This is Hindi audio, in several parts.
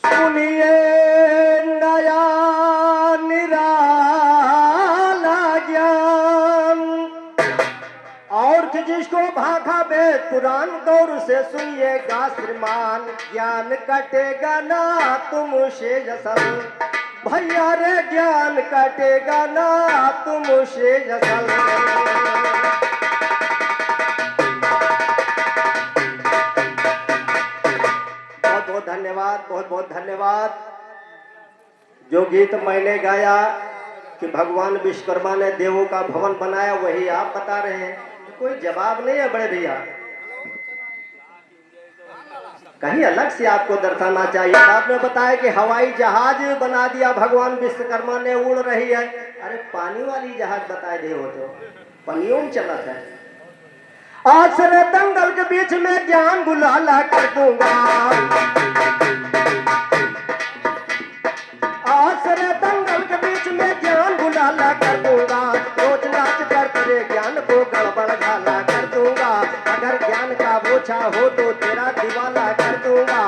सुनिए नया निराला ज्ञान और जिसको भाखा वेद पुराण गौर से सुनिएगा श्रीमान ज्ञान कटेगा ना तुमसे जसल भैया रे ज्ञान कटेगा ना तुमसे जसल। बहुत बहुत धन्यवाद, बहुत बहुत धन्यवाद। जो गीत मैंने गाया कि भगवान विश्वकर्मा ने देवों का भवन बनाया वही आप बता रहे हैं, कोई जवाब नहीं है बड़े भैया। कहीं अलग से आपको दर्शाना चाहिए। आपने बताया कि हवाई जहाज बना दिया भगवान विश्वकर्मा ने, उड़ रही है। अरे पानी वाली जहाज बताए दे हो तो पनियों में चला है। आश्रय दंगल के बीच में ज्ञान गुलाला कर दूंगा, आश्रय दंगल के बीच में ज्ञान गुलाला कर दूंगा। रोज नाच कर तेरे ज्ञान को गड़बड़ घाला कर दूंगा। अगर ज्ञान का बोझा हो तो तेरा दिवाला कर दूंगा।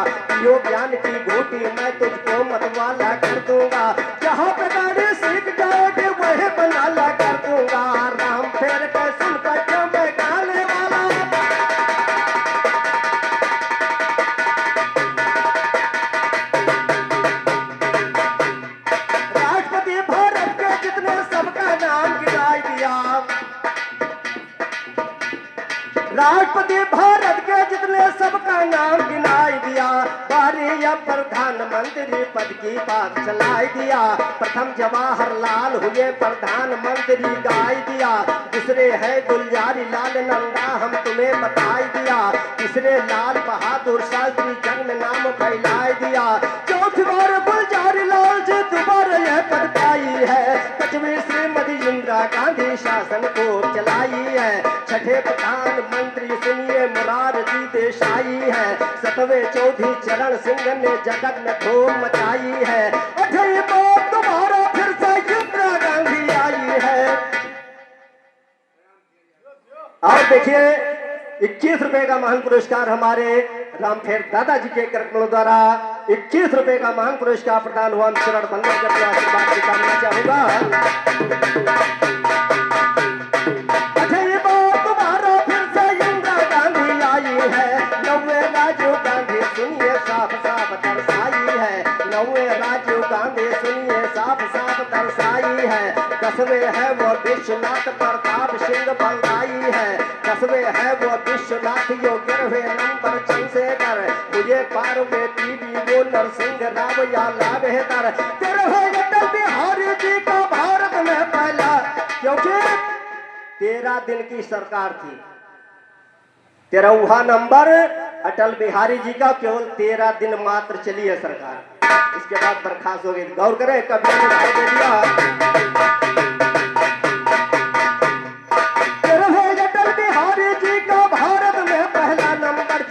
यो ज्ञान की घूटी मैं तुझको मतवाला कर दूंगा। जहाँ पे गाड़ी सीख जाओगे वही बनाला कर दूंगा। राम फेर के सुन कर मैं गाने वाला। राष्ट्रपति भारत के जितने सबका नाम गिनाई दिया, राष्ट्रपति भारत के जितने सबका नाम गिनाई दिया। बारी या प्रधानमंत्री पद की बात चलाई दिया। प्रथम जवाहरलाल हुए प्रधानमंत्री गाई दिया। दूसरे है गुलजारी लाल नंदा हम तुम्हें बताई दिया। तीसरे लाल बहादुर शास्त्री जंग में नाम फैलाई दिया। चौथी बार गुलजारी लाल जी दोबारा यह पद पाई है। पांचवी श्रीमती इंदिरा गांधी शासन को चलाई है। छठे प्रधानमंत्री सुनिए मोरारजी देसाई है। सतवें चौधरी चरण सिंह ने जगत में धूम मचाई है। अठवीं बार दोबारा फिर से इंदिरा गांधी आई है। और देखिए 21 रुपए का महान पुरस्कार हमारे रामफेर दादाजी के कार्यक्रमों द्वारा 21 रुपए का महान पुरस्कार प्रदान हुआ। चरण बंदन करके आशीर्वाद की कामना चाहूंगा। राजीव गांधी सुनिए साफ साफ दर्शाई है। नौवे राजीव गांधी सुनिए साफ साफ दर्शाई है। 10वें है वो विश्वनाथ प्रताप सिंह बलदाई है। 10वें है वो विश्वनाथ योग्य 11वें नंबर चंद्रशेखर मुझे 12वें पीवी वो नरसिंह राव या लाभेतर। 13वें अटल बिहारी जी का भारत में पहला, क्योंकि 13 दिन की सरकार थी। 13वां नंबर अटल बिहारी जी का, केवल 13 दिन मात्र चली है सरकार, इसके बाद बर्खास्त हो गई। गौर करें कभी ने दे दिया। अटल बिहारी जी का भारत में पहला नंबर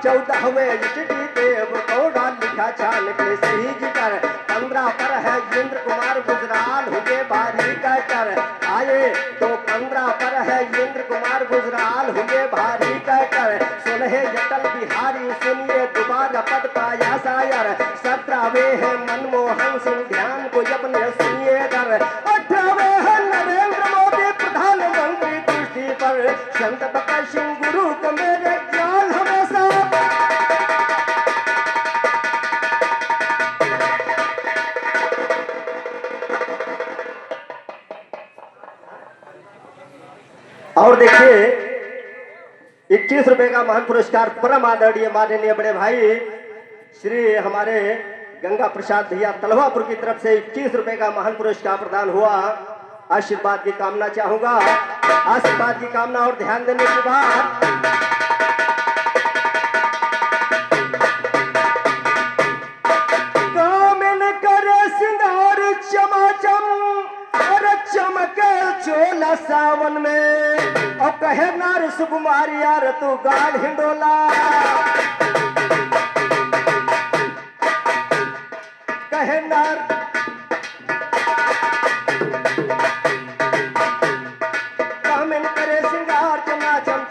14वें इटली देव गौड़ा लिखा छान के सही जिक्र। 15 पर है इंद्र कुमार गुजराल हुए भारी कहकर आए। तो 15 पर है इंद्र कुमार गुजराल हुए भारी कहकर। 16 अटल बिहारी सुनिए दोबारा पद पाया शायर। 17वें है मनमोहन सिंह ध्यान को अपने सुनिए दर। 18वें है नरेंद्र मोदी प्रधानमंत्री कुर्सी पर। संत भगत सिंह गुरु को मेरे ख्याल हमेशा। और देखिए 21 रुपए का महान पुरस्कार परम आदरणीय माननीय बड़े भाई श्री हमारे गंगा प्रसाद भैया तलवापुर की तरफ से 21 रुपए का महान पुरस्कार प्रदान हुआ। आशीर्वाद की कामना चाहूंगा, आशीर्वाद की कामना और ध्यान देने के बाद कामन करे सिंगार चमाचम और चमके चोला सावन में। और कहे नार सुकुमार यार तू गाढ़ हिंडोला। कहे नार कामन करे सिंगार चमाचम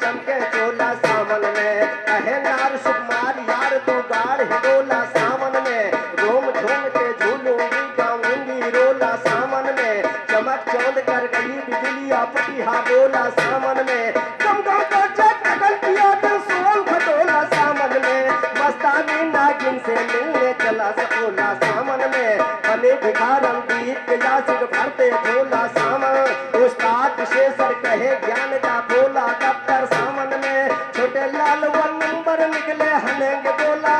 बाढ़ है डोला सावन में, रोम झूम के झूलूंगी गाऊंगी रोला सावन में, चमक चौंध कर गई बिजलिया पटिया बोला सावन में, कम गाँव का जगल पिया तो सोल खटोला सावन में, मस्तानी नागिन से मिलने चला सकोला सावन में, बने भिखारन दीप के यासिक भरते झोला सावन, उस्ताद शेषर कहे ज्ञान का बोला दफ्तर सावन में, छोटे लाल वन नंबर निकले हनेंगे बोला।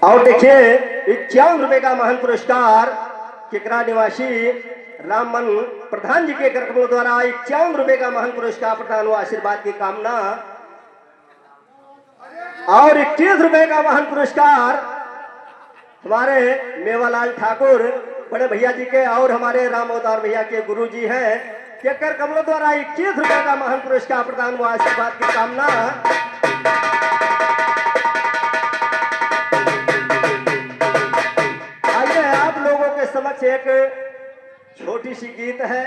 और देखिए 51 रुपए का महान पुरस्कार किकरा निवासी राममन प्रधान जी के कार्यक्रमों द्वारा 51 रुपए का महान पुरस्कार प्रदान हुआ, आशीर्वाद की कामना। और 21 रुपए का महान पुरस्कार हमारे मेवालाल ठाकुर बड़े भैया जी के और हमारे राम अवतार भैया के गुरु जी हैं, के कार्यक्रमों द्वारा 21 रुपए का महान पुरस्कार प्रदान हुआ, आशीर्वाद की कामना। समक्ष एक छोटी सी गीत है,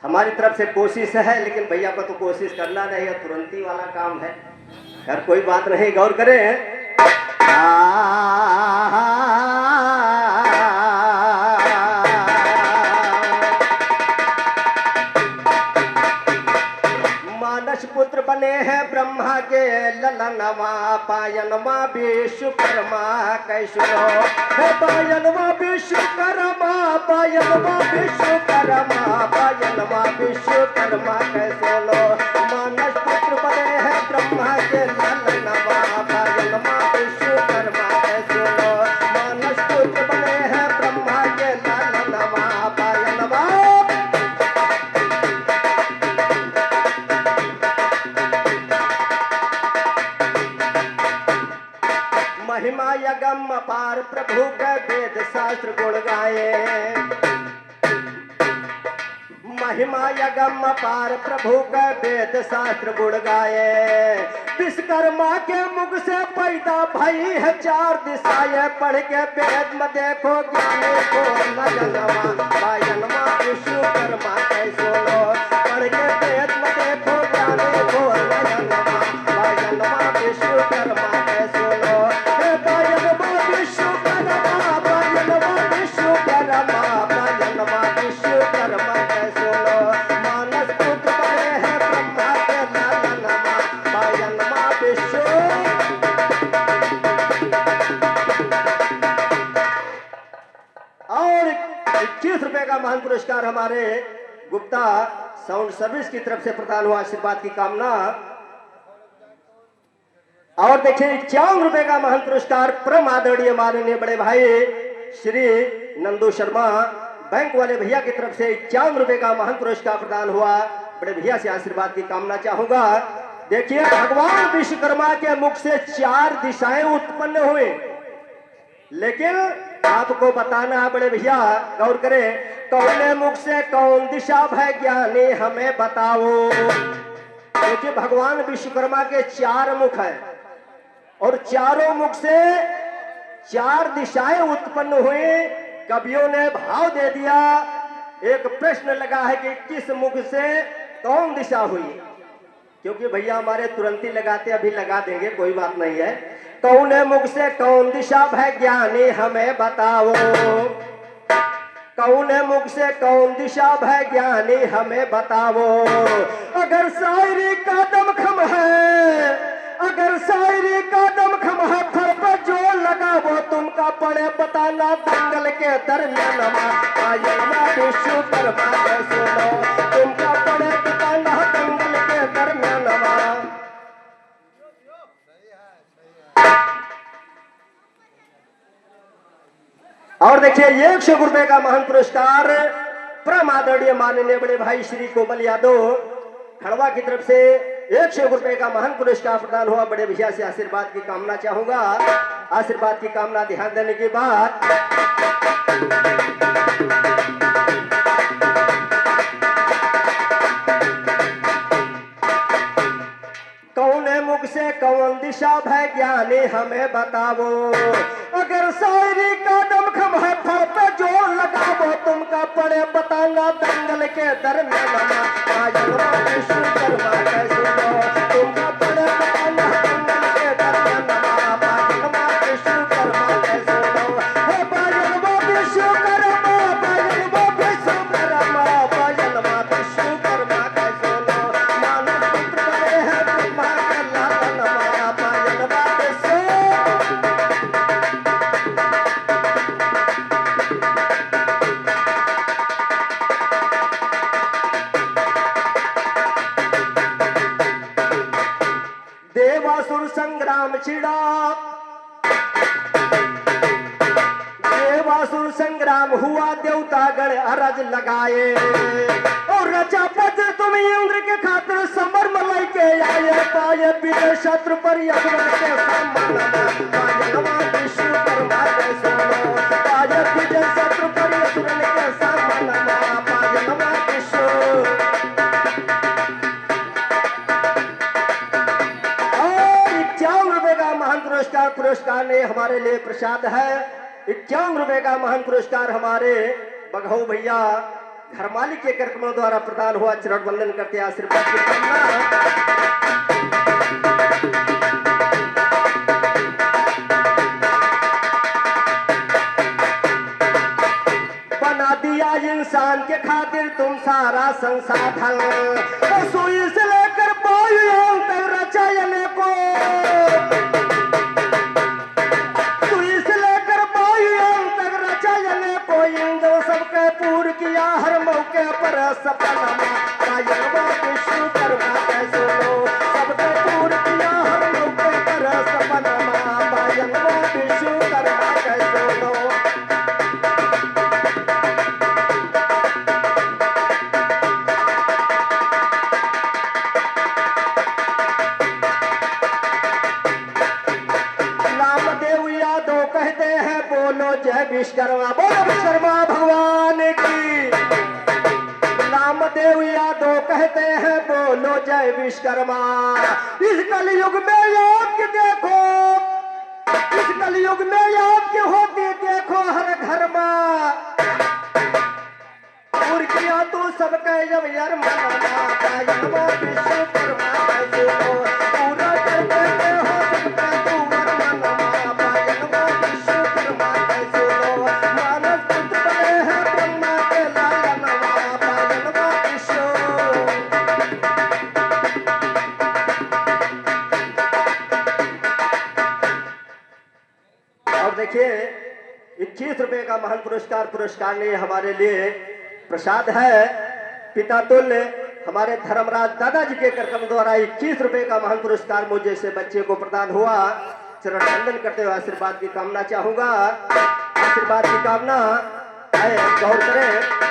हमारी तरफ से कोशिश है, लेकिन भैया को तो कोशिश करना नहीं है, तुरंती वाला काम है। खैर कोई बात नहीं, गौर करें। मानस पुत्र बने हैं ब्रह्मा के ललनवा, पायनवा विश्वकर्मा कैसुरो हे पायनवा विश्वकर्मा, पायनवा विश्वकर्मा, पायनवा विश्वकर्मा कैसुरो, मानस पुत्र बने हैं ब्रह्मा के ललनवा, पायनवा विश्वकर्मा कैसुरो, मानस पुत्र बने हैं ब्रह्मा के ललनवा, पायनवा। महिमा यगम अपार प्रभु का वेद शास्त्र गुण गाए, महिमा यगम अपार प्रभु का वेद शास्त्र गुण गाए, विश्वकर्मा के मुख से पैदा भई है 4 दिशाएं, पढ़ के वेद में देखो ज्ञानी को न जनवा, पायनवा विश्वकर्मा कैसो लो, पढ़ के वेद में देखो ज्ञानी को न जनवा, पायनवा विश्वकर्मा कैसो लो, का महान पुरस्कार हमारे गुप्ता साउंड सर्विस की तरफ से प्रदान हुआ, आशीर्वाद की कामना। और देखिए 51 रुपए का महान पुरस्कार परम आदरणीय माननीय बड़े भाई श्री नंदू शर्मा बैंक वाले भैया की तरफ से 51 रुपए का महान पुरस्कार प्रदान हुआ, बड़े भैया से आशीर्वाद की कामना चाहूंगा। देखिए भगवान विश्वकर्मा के मुख से 4 दिशाएं उत्पन्न हुई, लेकिन आपको बताना है बड़े भैया, गौर करें, कौन मुख से कौन दिशा भय ज्ञानी हमें बताओ। देखिए भगवान विश्वकर्मा के 4 मुख है और चारों मुख से 4 दिशाएं उत्पन्न हुई। कवियों ने भाव दे दिया, एक प्रश्न लगा है कि किस मुख से कौन दिशा हुई, क्योंकि भैया हमारे तुरंत ही लगाते, अभी लगा देंगे, कोई बात नहीं है। कौन मुख से कौन दिशा भय ज्ञानी हमें बताओ, कौन मुख से कौन दिशा भय ज्ञानी हमें बताओ। अगर शायरी का दमखम है, अगर शायरी का दमखम है, फर पर जो लगा वो तुमका पड़े बताना, दंगल के दरमियान विश्वकर्मा सुनो, तुमका पड़े बताना दंगल के दरमियान। और देखिए 100 रुपए का महान पुरस्कार परम आदरणीय माननीय बड़े भाई श्री कोमल यादव खड़वा की तरफ से 100 रुपए का महान पुरस्कार प्रदान हुआ, बड़े भैया से आशीर्वाद की कामना चाहूंगा। आशीर्वाद की कामना ध्यान देने के बाद कौन मुख से कौन दिशा भय ज्ञानी हमें बताओ। अगर शायरी का दमखम है, फर पे जो लगावो तुमका पड़े बताना दंगल के दरमियान पायलवा विश्वकर्मा के सुनो तुमका पड़े बताना दंगल के दरमियान पायलवा विश्वकर्मा के सुनो हे पायलवा विश्वकर्मा पायलवा विश्वकर्मा पायलवा विश्वकर्मा के सुनो मानव पुत्र बने हैं ब्रह्मा के लालन पायलवा विश्व देवासुर संग्राम छिड़ा देवासुर संग्राम हुआ देवतागण अरज लगाए और रचा पत्र तुम इंद्र के खातिर समर मलाई के आए पाए विजय शत्रु पर असुर के सम्मान पायलवा विश्वकर्मा के सुनो पाए विजय शत्रु पर असुर के सम्मान पायलवा विश्व महान पुरस्कार ने हमारे लिए प्रसाद है 51 रुपए का महान पुरस्कार हमारे बघऊ भैया घर मालिक के कार्यक्रमों द्वारा प्रदान हुआ चरण वंदन करते आशीर्वाद की कामना बना दिया इंसान के खातिर तुम सारा संसाधन सुई से लेकर पायु तक रचायन को सबके पूर्ण किया हर मौके पर सपना पायलवा विश्वकर्मा के सुनो सबके पूर्ण किया हर मौके पर सपना पायलवा विश्वकर्मा के सुनो नामदेव यादव कहते हैं बोलो जय विश्वकर्मा बोलो विश्वकर्मा भगवान की नामदेव यादव कहते हैं बोलो जय विश्वकर्मा इस कलयुग में आपके देखो इस कलयुग में आपके होती देखो हर घर में और किया तो सबके जब यार मना पायलवा विश्वकर्मा के सुनो पूरा करते हो सबका तू मना पायलवा विश्वकर्मा के सुनो मानव पुत्र बने हैं ब्रह्मा के लालन पायलवा विश्व और देखिए 21 रुपए का महान पुरस्कार ने हमारे लिए प्रसाद है पिता तुल्य हमारे धर्मराज दादाजी के कार्यक्रम द्वारा 21 रुपए का महान पुरस्कार मुझे से बच्चे को प्रदान हुआ चरण वंदन करते हुए आशीर्वाद की कामना चाहूंगा आशीर्वाद की कामना है गौर करें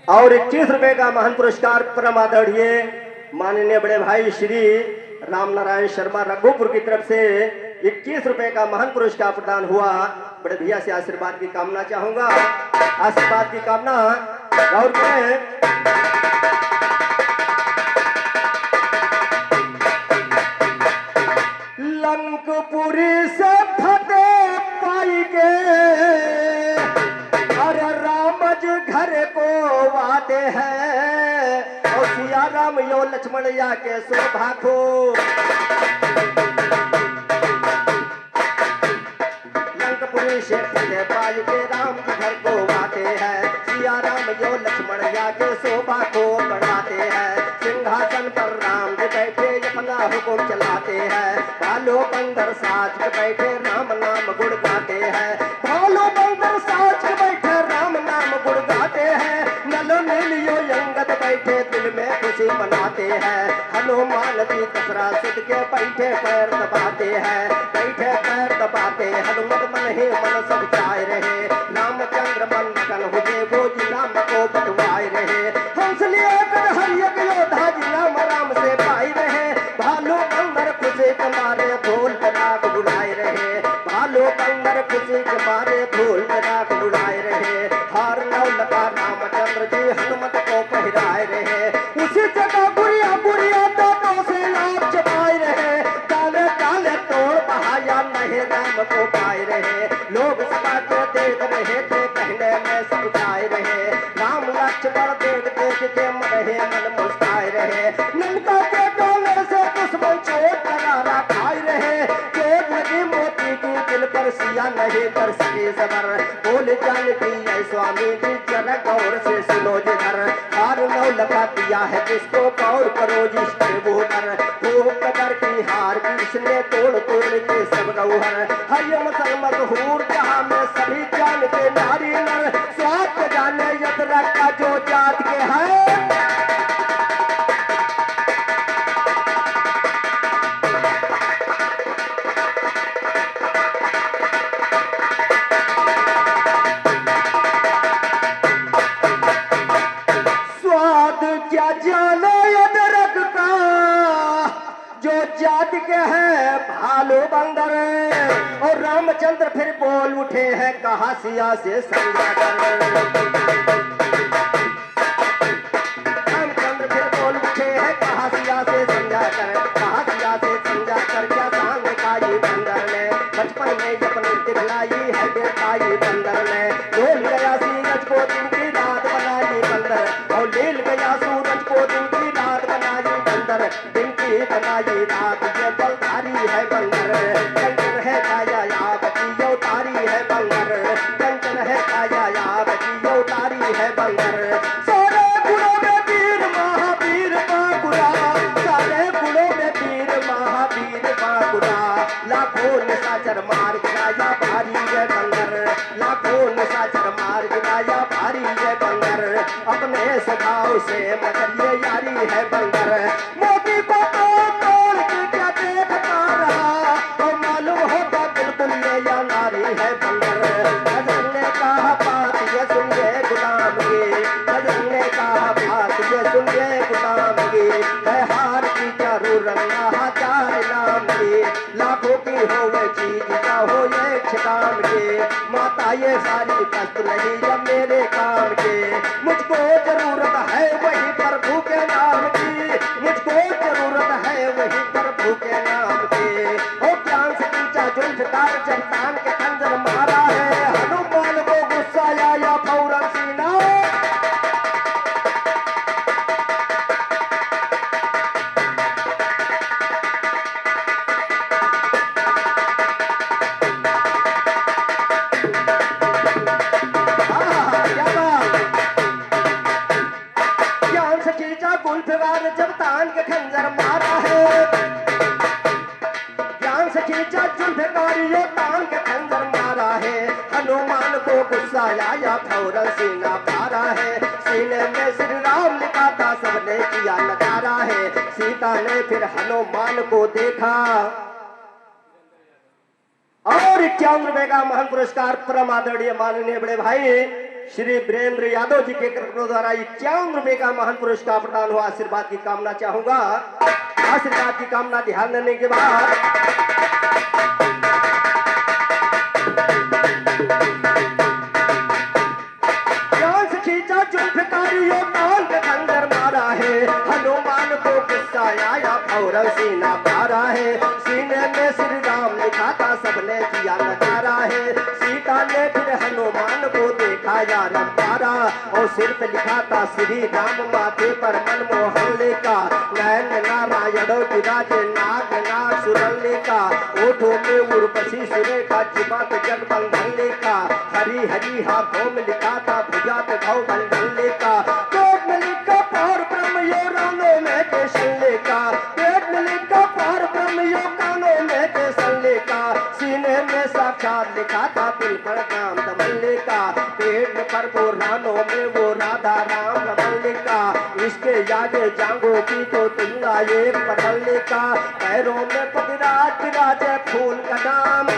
और 21 रुपए का महान पुरस्कार परम आदरणीय माननीय बड़े भाई श्री राम नारायण शर्मा रघुपुर की तरफ से 21 रुपए का महान पुरस्कार प्रदान हुआ बड़े भैया से आशीर्वाद की कामना चाहूंगा आशीर्वाद की कामना और लंकपुरी से फतेह पाई के अरे रामज घर को वादे हैं और सिया राम यो लक्ष्मण या के शोभा को लंकपुरी से फतेह पाई के राम जी घर को वादे हैं सिया राम यो लक्ष्मण या के शोभा को बढ़ाते हैं सिंहासन पर राम जी बैठे अपना हुक्म चलाते हैं भालो बंदर साज के बैठे राम नाम गुण गाते हैं भालो बंदर साज के बैठे राम नाम गुण गाते हैं नलो नीलियो यंगत बैठे दिल में खुशी मनाते हैं हनुमान जी कसरा सुध के बैठे पैर दबाते हैं बैठे पैर दबाते हनुमत मन ही मन सब चाहे रहे रामचंद्र मन कन हुए वो जी नाम को बटवाए रहे हंस लिए कर हरिय के कहने में सब छाए रहे। राम लक्ष्मण देख देख के रहे मन मुस्काए रहे। नंदा के डोले से दुश्मन चोट लगाना खाए रहे। चोट लगी मोती की दिल पर सिया नहीं कर सके सबर। बोल जान की है स्वामी जी जरा गौर से सुनो जिधर। हार नौ लगा दिया है जिसको गौर करो जिसके वो कर। खूब कदर की हार की इसने तोड़ तोड़ के सब गौहर। हय मसल मशहूर जहाँ में सभी जान के नारी नर। स्वाद जाने यदरा का जो जात के है। क्या जानो अदरक का जो जात के है भालू बंदर। और रामचंद्र फिर बोल उठे हैं कहा सिया से समझा कर। रामचंद्र फिर बोल उठे हैं कहा सिया से समझा कर। कहा सिया से समझा कर क्या सांग का ये बंदर ने। बचपन में अपनी दिखलाई है बेटा ये बंदर ने। डोल गया सीरज को दिन की रात बनाई बंदर। और लील गया सूरज को दिन की रात बनाई बंदर। दिन की बनाई रात ये बलधारी है बंदर। कंचन है काया आप की उतारी है बंदर। कंचन है काया आप की उतारी है बंदर। सारे गुणों में वीर महावीर बाकुरा। सारे गुणों में वीर महावीर बाकुरा। लाखों निशाचर मार गिराया भारी है बंदर। लाखों निशाचर मार गिराया भारी है बंदर। अपने स्वभाव से मगर ये यारी है बंदर। मोदी को तोड़ के क्या देखता रहा। तो मालूम होता बिल्कुल ये या नारी है बंदर। नजर ने कहा बात ये सुनिए गुलाम की। नजर ने कहा बात ये सुनिए गुलाम की। है हार की जरूरत ना हजार नाम की। लाखों की हो वे चीज ना हो एक काम के। माता ये सारी कष्ट नहीं जब मेरे काम के। मुझको जरूरत है वही प्रभु के नाम की। मुझको जरूरत है वही प्रभु के नाम की। ओ ज्ञान से नीचा जुल्फकार जनतान के खंजर मारा है। हनुमान को गुस्सा आया फौरन सीना। जब तान के खंजर मारा है। ज्ञान से खींचा जुल्फकारियों तान के खंजर मारा है। हनुमान को गुस्सा आया फौरन सीना फाड़ा है। सीने में श्री राम लिखा था सबने किया नजारा है। सीता ने फिर हनुमान को देखा और 51 रुपए का महान पुरस्कार परम आदरणीय माननीय बड़े भाई श्री वीरेंद्र यादव जी के कृपा द्वारा 51 रुपए का महान पुरस्कार प्रदान हुआ। आशीर्वाद की कामना चाहूंगा। आशीर्वाद की कामना ध्यान देने के बाद ज्ञान से खींचा जुल्फकारियों तान के खंजर मारा है। हनुमान को गुस्सा आया फौरन सीना फाड़ा है। सीने में श्री राम लिखा था सबने किया नजारा है। सीता ने फिर हनुमान को देखा यार प्यारा। और सिर पे लिखा था श्री राम माथे पर मनमोहन लेका। नयन नारायण विराज नाग नाग सुरन लेका। ओठों में उर्वशी सुरेखा जीवत जगबंधन लेका। हरी हरी हाथों में लिखा था भुजात भव बंधन लेका। पेट में लिखा पार ब्रह्म यो रानों में केशन लेका। पेट में लिखा पार ब्रह्म यो कानों में केशन लेका। सीने में साक्षात लिखा था दिल पर नाम दमन लेका। पेट में पर वो रानों में वो राधा राम रमन लेका। इसके आगे जांगों की तो तुलना एक बदल लेका। पैरों में पतिराज विराजे फूल का नाम।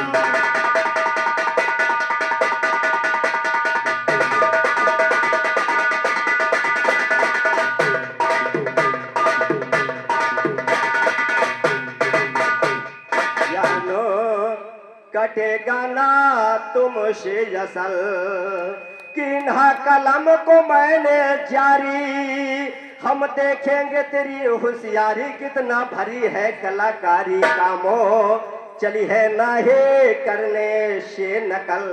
कटेगा ना तुमसे असल किन्हा कलम को मैंने जारी। हम देखेंगे तेरी होशियारी कितना भरी है कलाकारी। कामों चली है ना हे करने से नकल।